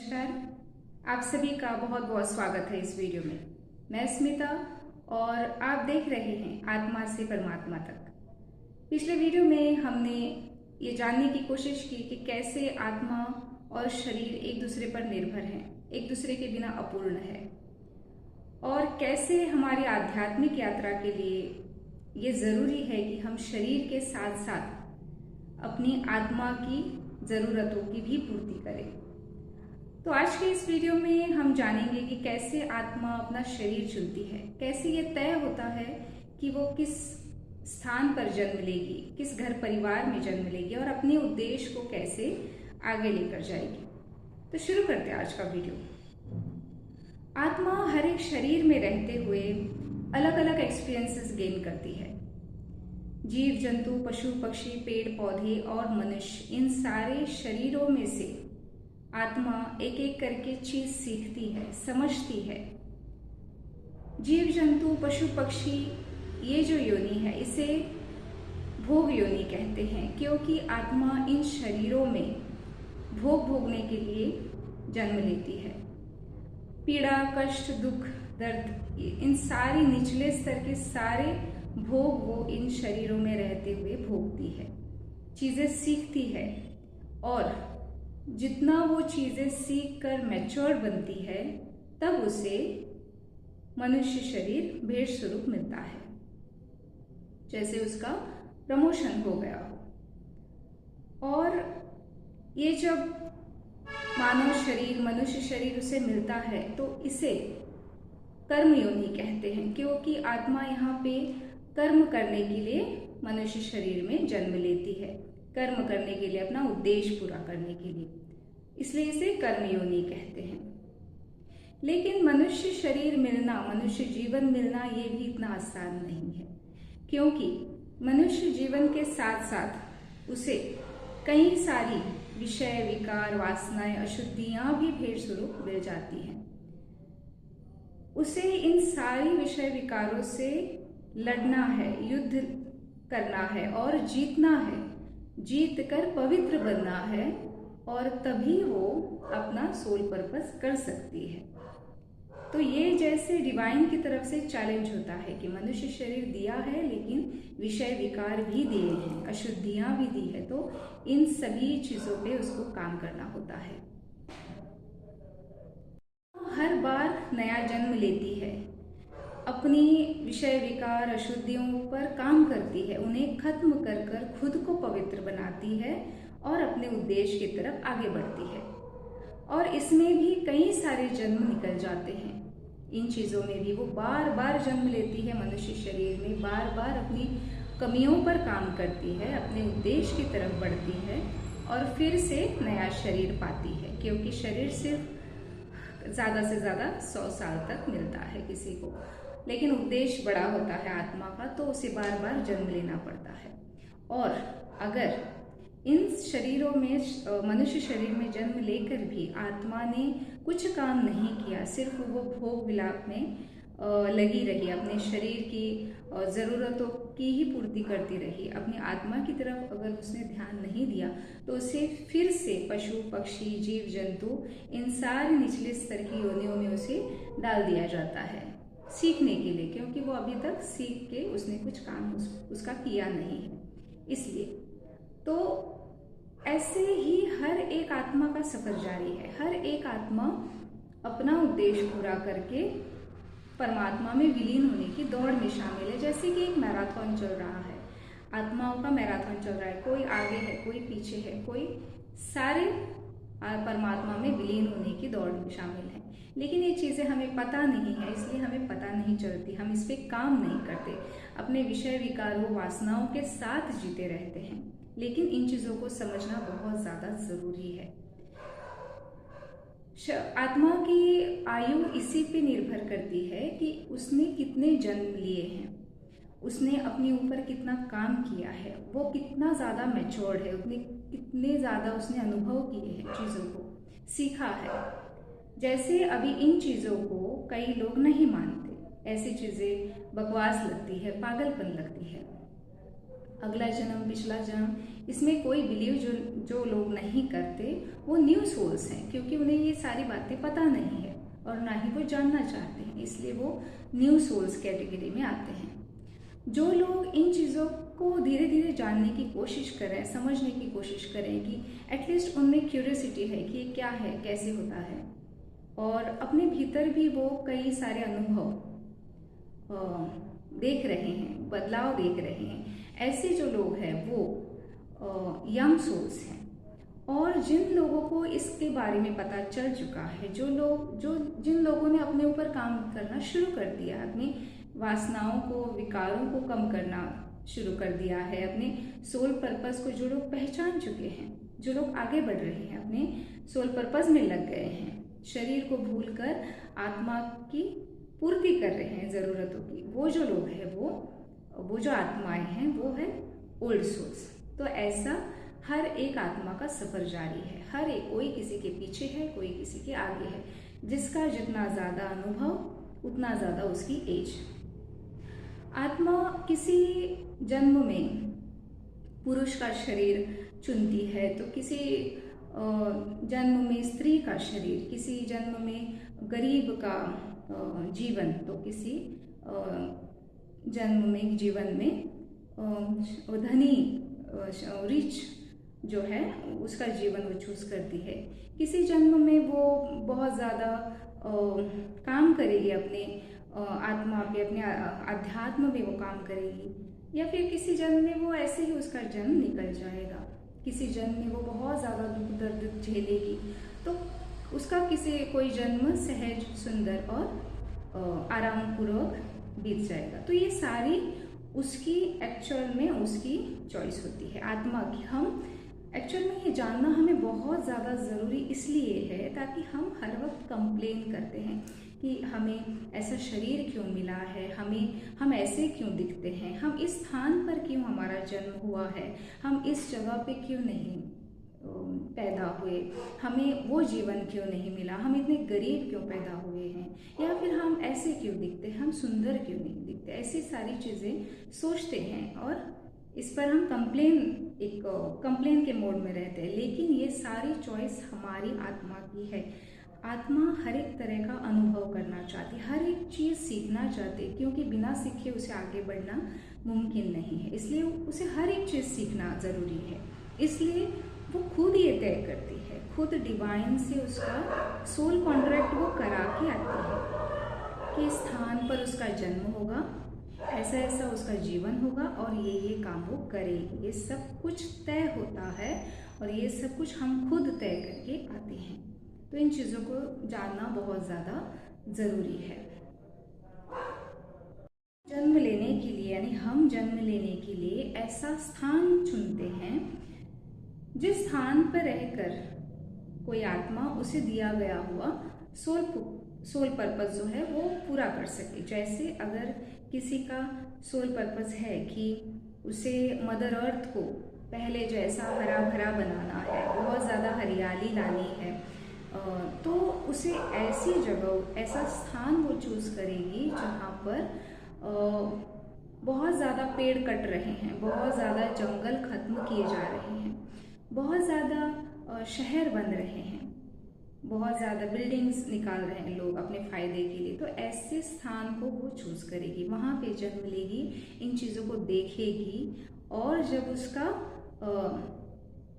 नमस्कार। आप सभी का बहुत बहुत स्वागत है इस वीडियो में। मैं स्मिता और आप देख रहे हैं आत्मा से परमात्मा तक। पिछले वीडियो में हमने ये जानने की कोशिश की कि कैसे आत्मा और शरीर एक दूसरे पर निर्भर हैं, एक दूसरे के बिना अपूर्ण है, और कैसे हमारी आध्यात्मिक यात्रा के लिए ये ज़रूरी है कि हम शरीर के साथ साथ अपनी आत्मा की ज़रूरतों की भी पूर्ति करें। तो आज के इस वीडियो में हम जानेंगे कि कैसे आत्मा अपना शरीर चुनती है, कैसे ये तय होता है कि वो किस स्थान पर जन्म लेगी, किस घर परिवार में जन्म लेगी और अपने उद्देश्य को कैसे आगे लेकर जाएगी। तो शुरू करते हैं आज का वीडियो। आत्मा हर एक शरीर में रहते हुए अलग अलग एक्सपीरियंसेस गेन करती है। जीव जंतु, पशु पक्षी, पेड़ पौधे और मनुष्य, इन सारे शरीरों में से आत्मा एक एक करके चीज सीखती है, समझती है। जीव जंतु, पशु पक्षी, ये जो योनि है इसे भोग योनि कहते हैं, क्योंकि आत्मा इन शरीरों में भोग भोगने के लिए जन्म लेती है। पीड़ा, कष्ट, दुख, दर्द, इन सारी निचले स्तर के सारे भोग वो इन शरीरों में रहते हुए भोगती है, चीजें सीखती है। और जितना वो चीजें सीख कर मैच्योर बनती है तब उसे मनुष्य शरीर भेंट स्वरूप मिलता है, जैसे उसका प्रमोशन हो गया हो। और ये जब मानव शरीर, मनुष्य शरीर उसे मिलता है तो इसे कर्म योनि कहते हैं, क्योंकि आत्मा यहाँ पे कर्म करने के लिए मनुष्य शरीर में जन्म लेती है, कर्म करने के लिए, अपना उद्देश्य पूरा करने के लिए, इसलिए इसे कर्म योनि कहते हैं। लेकिन मनुष्य शरीर मिलना, मनुष्य जीवन मिलना, ये भी इतना आसान नहीं है, क्योंकि मनुष्य जीवन के साथ साथ उसे कई सारी विषय, विकार, वासनाएं, अशुद्धियां भी भेंट स्वरूप मिल जाती हैं। उसे इन सारी विषय विकारों से लड़ना है, युद्ध करना है और जीतना है, जीत कर पवित्र बनना है, और तभी वो अपना सोल पर्पस कर सकती है। तो ये जैसे डिवाइन की तरफ से चैलेंज होता है कि मनुष्य शरीर दिया है लेकिन विषय विकार भी दिए हैं, अशुद्धियां भी दी है, तो इन सभी चीजों पे उसको काम करना होता है। हर बार नया जन्म लेती है, अपनी विषय विकार, अशुद्धियों पर काम करती है, उन्हें खत्म कर कर खुद को पवित्र बनाती है और अपने उद्देश्य की तरफ आगे बढ़ती है। और इसमें भी कई सारे जन्म निकल जाते हैं। इन चीज़ों में भी वो बार बार जन्म लेती है, मनुष्य शरीर में बार बार अपनी कमियों पर काम करती है, अपने उद्देश्य की तरफ बढ़ती है और फिर से नया शरीर पाती है, क्योंकि शरीर सिर्फ ज़्यादा से ज़्यादा 100 साल तक मिलता है किसी को, लेकिन उद्देश्य बड़ा होता है आत्मा का, तो उसे बार बार जन्म लेना पड़ता है। और अगर इन शरीरों में, मनुष्य शरीर में जन्म लेकर भी आत्मा ने कुछ काम नहीं किया, सिर्फ वो भोग विलाप में लगी रही, अपने शरीर की ज़रूरतों की ही पूर्ति करती रही, अपनी आत्मा की तरफ अगर उसने ध्यान नहीं दिया, तो उसे फिर से पशु पक्षी, जीव जंतु, इन सारे निचले स्तर की योनियों में उसे डाल दिया जाता है सीखने के लिए, क्योंकि वो अभी तक सीख के उसने कुछ काम उसका किया नहीं है। इसलिए तो ऐसे ही हर एक आत्मा का सफर जारी है। हर एक आत्मा अपना उद्देश्य पूरा करके परमात्मा में विलीन होने की दौड़ में शामिल है, जैसे कि एक मैराथन चल रहा है, आत्माओं का मैराथन चल रहा है, कोई आगे है, कोई पीछे है, कोई सारे परमात्मा में विलीन होने की दौड़ में शामिल है। लेकिन ये चीज़ें हमें पता नहीं है, इसलिए हमें पता नहीं चलती, हम इस पर काम नहीं करते, अपने विषय विकारों, वासनाओं के साथ जीते रहते हैं। लेकिन इन चीज़ों को समझना बहुत ज़्यादा ज़रूरी है। आत्मा की आयु इसी पे निर्भर करती है कि उसने कितने जन्म लिए हैं, उसने अपने ऊपर कितना काम किया है, वो कितना ज़्यादा मैच्योर्ड है, उतने कितने ज़्यादा उसने अनुभव किए हैं, चीज़ों को सीखा है। जैसे अभी इन चीज़ों को कई लोग नहीं मानते, ऐसी चीज़ें बकवास लगती है, पागलपन लगती है। अगला जन्म, पिछला जन्म, इसमें कोई बिलीव जो लोग नहीं करते वो न्यू सोल्स हैं, क्योंकि उन्हें ये सारी बातें पता नहीं है और ना ही वो जानना चाहते हैं, इसलिए वो न्यू सोल्स कैटेगरी में आते हैं। जो लोग इन चीज़ों को धीरे धीरे जानने की कोशिश करें, समझने की कोशिश करें कि एटलीस्ट उनमें क्यूरियोसिटी है कि ये क्या है, कैसे होता है, और अपने भीतर भी वो कई सारे अनुभव देख रहे हैं, बदलाव देख रहे हैं, ऐसे जो लोग हैं वो यंग सोल्स हैं। और जिन लोगों को इसके बारे में पता चल चुका है, जिन लोगों ने अपने ऊपर काम करना शुरू कर दिया, अपनी वासनाओं को, विकारों को कम करना शुरू कर दिया है, अपने सोल पर्पस को जो लोग पहचान चुके हैं, जो लोग आगे बढ़ रहे हैं, अपने सोल पर्पस में लग गए हैं, शरीर को भूलकर आत्मा की पूर्ति कर रहे हैं ज़रूरतों की, वो जो लोग हैं, वो जो आत्माएं हैं, वो है ओल्ड सोल्स। तो ऐसा हर एक आत्मा का सफर जारी है, हर एक, कोई किसी के पीछे है, कोई किसी के आगे है, जिसका जितना ज़्यादा अनुभव उतना ज़्यादा उसकी एज। आत्मा किसी जन्म में पुरुष का शरीर चुनती है, तो किसी जन्म में स्त्री का शरीर, किसी जन्म में गरीब का जीवन, तो किसी जन्म में जीवन में धनी रिच जो है उसका जीवन वो चूज करती है। किसी जन्म में वो बहुत ज़्यादा काम करेगी, अपने आत्मा पे, अपने अध्यात्म में वो काम करेगी, या फिर किसी जन्म में वो ऐसे ही उसका जन्म निकल जाएगा। किसी जन्म में वो बहुत ज़्यादा दुख दर्द झेलेगी, तो उसका कोई जन्म सहज, सुंदर और आरामपूर्वक बीत जाएगा। तो ये सारी उसकी एक्चुअल में उसकी चॉइस होती है आत्मा की। हम एक्चुअल में ये जानना हमें बहुत ज़्यादा ज़रूरी इसलिए है ताकि हम हर वक्त कंप्लेन करते हैं कि हमें ऐसा शरीर क्यों मिला है, हम ऐसे क्यों दिखते हैं, हम इस स्थान पर क्यों हमारा जन्म हुआ है, हम इस जगह पे क्यों नहीं पैदा हुए, हमें वो जीवन क्यों नहीं मिला, हम इतने गरीब क्यों पैदा हुए हैं, या फिर हम ऐसे क्यों दिखते हैं, हम सुंदर क्यों नहीं दिखते। ऐसी सारी चीज़ें सोचते हैं और इस पर हम कंप्लेन के मोड में रहते हैं। लेकिन ये सारी चॉइस हमारी आत्मा की है। आत्मा हर एक तरह का अनुभव करना चाहती है, हर एक चीज़ सीखना चाहती है, क्योंकि बिना सीखे उसे आगे बढ़ना मुमकिन नहीं है। इसलिए उसे हर एक चीज़ सीखना ज़रूरी है। इसलिए वो खुद ये तय करती है, खुद डिवाइन से उसका सोल कॉन्ट्रैक्ट वो करा के आती है कि स्थान पर उसका जन्म होगा, ऐसा ऐसा उसका जीवन होगा और ये काम वो करेगी। ये सब कुछ तय होता है और ये सब कुछ हम खुद तय करके आते हैं। तो इन चीज़ों को जानना बहुत ज़्यादा ज़रूरी है। जन्म लेने के लिए, यानी हम जन्म लेने के लिए ऐसा स्थान चुनते हैं जिस स्थान पर रहकर कोई आत्मा उसे दिया गया हुआ सोल पर्पस जो है वो पूरा कर सके। जैसे अगर किसी का सोल पर्पस है कि उसे मदर अर्थ को पहले जैसा हरा भरा बनाना है, बहुत ज़्यादा हरियाली लानी है, तो उसे ऐसी जगह, ऐसा स्थान वो चूज़ करेगी जहाँ पर बहुत ज़्यादा पेड़ कट रहे हैं, बहुत ज़्यादा जंगल खत्म किए जा रहे हैं, बहुत ज़्यादा शहर बन रहे हैं, बहुत ज़्यादा बिल्डिंग्स निकाल रहे हैं लोग अपने फ़ायदे के लिए। तो ऐसे स्थान को वो चूज़ करेगी, वहाँ पे जन्म लेगी, इन चीज़ों को देखेगी, और जब उसका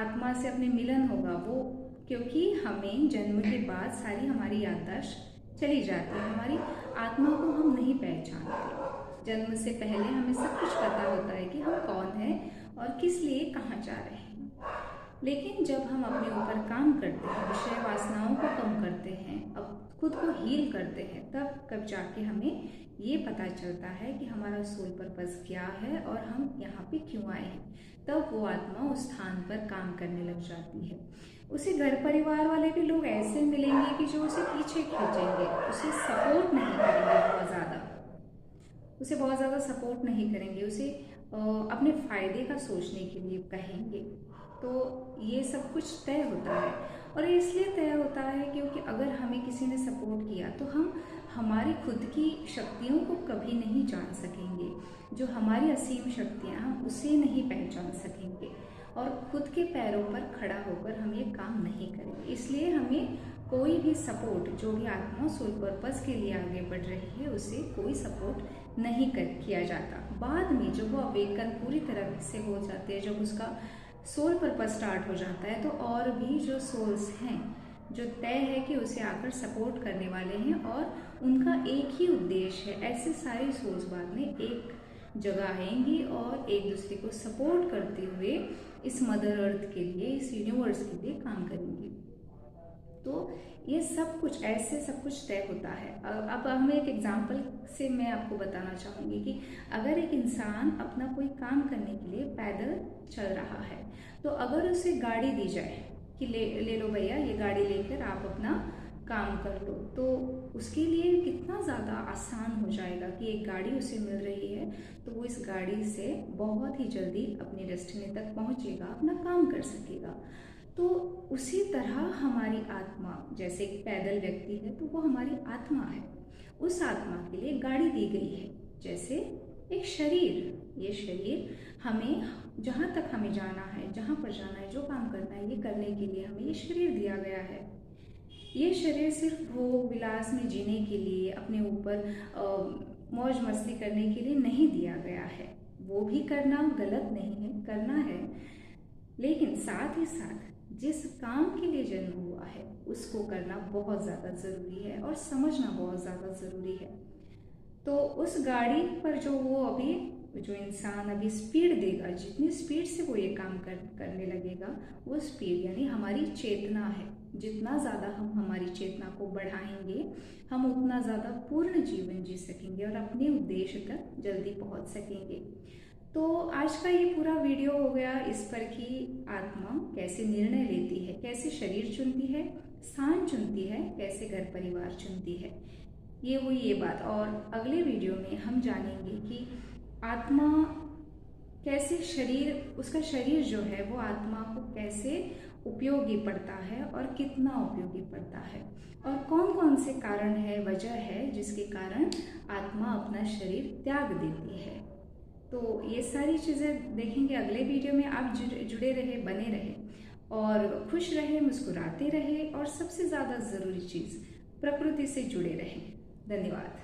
आत्मा से अपने मिलन होगा, वो, क्योंकि हमें जन्म के बाद सारी हमारी याददाश्त चली जाती है, हमारी आत्मा को हम नहीं पहचानते। जन्म से पहले हमें सब कुछ पता होता है कि हम कौन हैं और किस लिए कहाँ जा रहे हैं। लेकिन जब हम अपने ऊपर काम करते हैं, विषय वासनाओं को कम करते हैं, अब खुद को हील करते हैं, तब कब जाके हमें ये पता चलता है कि हमारा सोल पर्पस क्या है और हम यहाँ पे क्यों आए हैं। तब वो आत्मा उस स्थान पर काम करने लग जाती है। उसे घर परिवार वाले भी लोग ऐसे मिलेंगे कि जो उसे पीछे खींचेंगे, उसे सपोर्ट नहीं करेंगे, बहुत ज़्यादा सपोर्ट नहीं करेंगे, उसे अपने फ़ायदे का सोचने के लिए कहेंगे। तो ये सब कुछ तय होता है, और ये इसलिए तय होता है क्योंकि अगर हमें किसी ने सपोर्ट किया तो हमारी खुद की शक्तियों को कभी नहीं जान सकेंगे, जो हमारी असीम शक्तियाँ हम उसे नहीं पहचान सकेंगे और खुद के पैरों पर खड़ा होकर हम ये काम नहीं करेंगे। इसलिए हमें कोई भी सपोर्ट, जो भी आत्मा सोल पर्पस के लिए आगे बढ़ रही है, उसे कोई सपोर्ट नहीं किया जाता। बाद में जब वो अवेकन पूरी तरह से हो जाते हैं, जब उसका सोल पर्पस स्टार्ट हो जाता है, तो और भी जो सोल्स हैं जो तय है कि उसे आकर सपोर्ट करने वाले हैं और उनका एक ही उद्देश्य है, ऐसे सारी सोल्स बाद में एक जगह आएंगी और एक दूसरे को सपोर्ट करते हुए इस मदर अर्थ के लिए, इस यूनिवर्स के लिए काम करेंगी। तो ये सब कुछ ऐसे सब कुछ तय होता है। अब हम एक एग्जांपल से मैं आपको बताना चाहूँगी कि अगर एक इंसान अपना कोई काम करने के लिए पैदल चल रहा है, तो अगर उसे गाड़ी दी जाए कि ले लो भैया, ये गाड़ी लेकर आप अपना काम कर लो, तो उसके लिए कितना ज़्यादा आसान हो जाएगा कि एक गाड़ी उसे मिल रही है तो वो इस गाड़ी से बहुत ही जल्दी अपनी डेस्टिनी तक पहुंचेगा, अपना काम कर सकेगा। तो उसी तरह हमारी आत्मा, जैसे एक पैदल व्यक्ति है तो वो हमारी आत्मा है, उस आत्मा के लिए गाड़ी दी गई है, जैसे एक शरीर। ये शरीर हमें जहाँ तक हमें जाना है, जहाँ पर जाना है, जो काम करना है, ये करने के लिए हमें ये शरीर दिया गया है। ये शरीर सिर्फ भोग विलास में जीने के लिए, अपने ऊपर मौज मस्ती करने के लिए नहीं दिया गया है। वो भी करना गलत नहीं है, करना है, लेकिन साथ ही साथ जिस काम के लिए जन्म हुआ है उसको करना बहुत ज़्यादा ज़रूरी है और समझना बहुत ज़्यादा ज़रूरी है। तो उस गाड़ी पर जो इंसान अभी स्पीड देगा, जितनी स्पीड से वो ये काम करने लगेगा, वो स्पीड यानी हमारी चेतना है। जितना ज़्यादा हम हमारी चेतना को बढ़ाएंगे, हम उतना ज़्यादा पूर्ण जीवन जी सकेंगे और अपने उद्देश्य तक जल्दी पहुंच सकेंगे। तो आज का ये पूरा वीडियो हो गया इस पर कि आत्मा कैसे निर्णय लेती है, कैसे शरीर चुनती है, स्थान चुनती है, कैसे घर परिवार चुनती है। ये हुई ये बात। और अगले वीडियो में हम जानेंगे कि आत्मा कैसे उसका शरीर जो है वो आत्मा को कैसे उपयोगी पड़ता है और कितना उपयोगी पड़ता है, और कौन कौन से कारण है, वजह है जिसके कारण आत्मा अपना शरीर त्याग देती है। तो ये सारी चीज़ें देखेंगे अगले वीडियो में। आप जुड़े रहे, बने रहे और खुश रहे, मुस्कुराते रहे और सबसे ज़्यादा ज़रूरी चीज़ प्रकृति से जुड़े रहें। धन्यवाद।